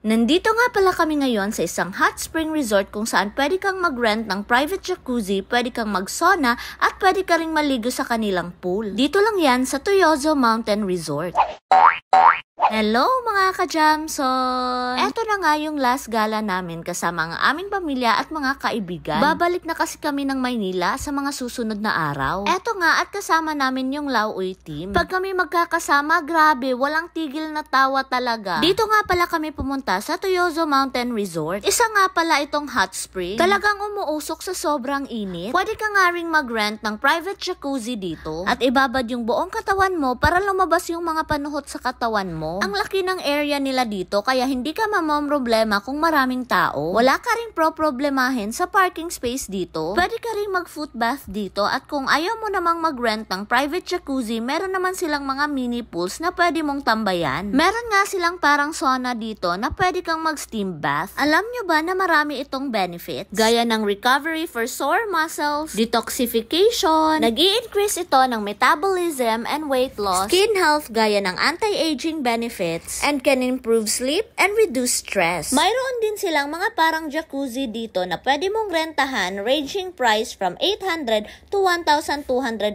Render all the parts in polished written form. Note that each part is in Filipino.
Nandito nga pala kami ngayon sa isang hot spring resort kung saan pwede kang mag-rent ng private jacuzzi, pwede kang mag-sauna, at pwede ka ring maligo sa kanilang pool. Dito lang yan sa Tuyozo Mountain Resort. Hello mga ka-Jamson! Eto na nga yung last gala namin kasama ang aming pamilya at mga kaibigan. Babalik na kasi kami ng Maynila sa mga susunod na araw. Eto nga at kasama namin yung Lauoy team. Pag kami magkakasama, grabe, walang tigil na tawa talaga. Dito nga pala kami pumunta sa Tuyozo Mountain Resort. Isa nga pala itong hot spring. Talagang umuusok sa sobrang init. Pwede ka nga ring mag-rent ng private jacuzzi dito at ibabad yung buong katawan mo para lumabas yung mga panuhot sa katawan mo. Ang laki ng area nila dito kaya hindi ka mamomroblema kung maraming tao. Wala ka ring problemahin sa parking space dito. Pwede ka ring mag-foot bath dito at kung ayaw mo namang mag-rent ng private jacuzzi, meron naman silang mga mini pools na pwede mong tambayan. Meron nga silang parang sauna dito na pwede kang mag-steam bath. Alam nyo ba na marami itong benefits? Gaya ng recovery for sore muscles, detoxification, nag-i-increase ito ng metabolism and weight loss, skin health gaya ng anti-aging benefits, and can improve sleep and reduce stress. Mayroon din silang mga parang jacuzzi dito na pwede mong rentahan ranging price from 800 to 1,200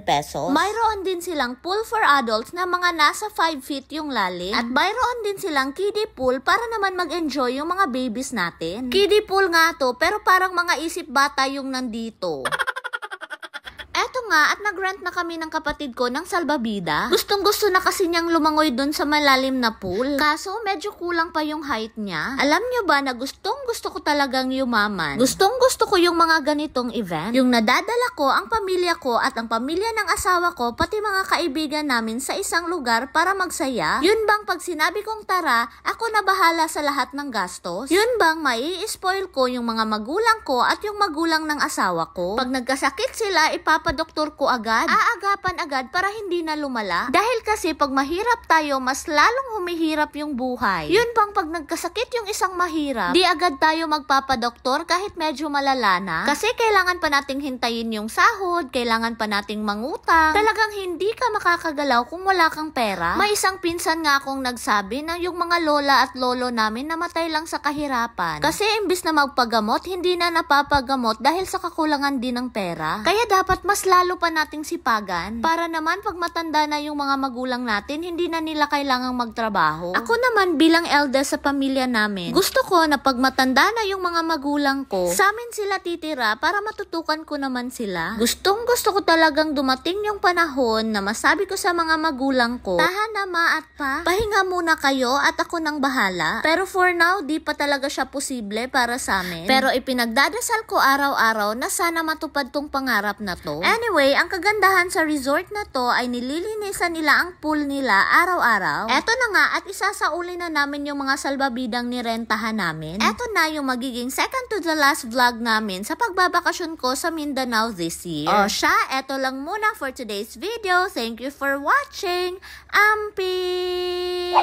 pesos. Mayroon din silang pool for adults na mga nasa 5 feet yung lalim. At mayroon din silang kiddie pool para naman mag-enjoy yung mga babies natin. Kiddie pool nga to pero parang mga isip bata yung nandito. Eto nga at nag-rent na kami ng kapatid ko ng salbabida. Gustong-gusto na kasi niyang lumangoy dun sa malalim na pool. Kaso medyo kulang pa yung height niya. Alam niyo ba na gustong-gusto ko talagang yumaman. Gustong-gusto ko yung mga ganitong event. Yung nadadala ko ang pamilya ko at ang pamilya ng asawa ko pati mga kaibigan namin sa isang lugar para magsaya. Yun bang pag sinabi kong tara, ako na bahala sa lahat ng gastos? Yun bang mai-spoil ko yung mga magulang ko at yung magulang ng asawa ko? Pag nagkasakit sila, papadoktor ko agad. Aagapan agad para hindi na lumala. Dahil kasi pag mahirap tayo, mas lalong humihirap yung buhay. Yun bang pag nagkasakit yung isang mahirap, di agad tayo magpapadoktor kahit medyo malala na? Kasi kailangan pa nating hintayin yung sahod, kailangan pa nating mangutang. Talagang hindi ka makakagalaw kung wala kang pera. May isang pinsan nga akong nagsabi na yung mga lola at lolo namin namatay lang sa kahirapan. Kasi imbis na magpagamot, hindi na napapagamot dahil sa kakulangan din ng pera. Kaya dapat mas lalo pa nating sipagan para naman pag matanda na yung mga magulang natin, hindi na nila kailangang magtrabaho. Ako naman bilang eldest sa pamilya namin, gusto ko na pag matanda na yung mga magulang ko, sa amin sila titira para matutukan ko naman sila. Gusto ko talagang dumating yung panahon na masabi ko sa mga magulang ko, tahan na ma at pa, pahinga muna kayo at ako nang bahala. Pero for now, di pa talaga siya posible para sa amin. Pero ipinagdadasal ko araw-araw na sana matupad tong pangarap na to. Anyway, ang kagandahan sa resort na to ay nililinisan nila ang pool nila araw-araw. Eto na nga at isasauli na namin yung mga salbabidang nirentahan namin. Eto na yung magiging second to the last vlog namin sa pagbabakasyon ko sa Mindanao this year. O siya, eto lang muna for today's video. Thank you for watching. Amping!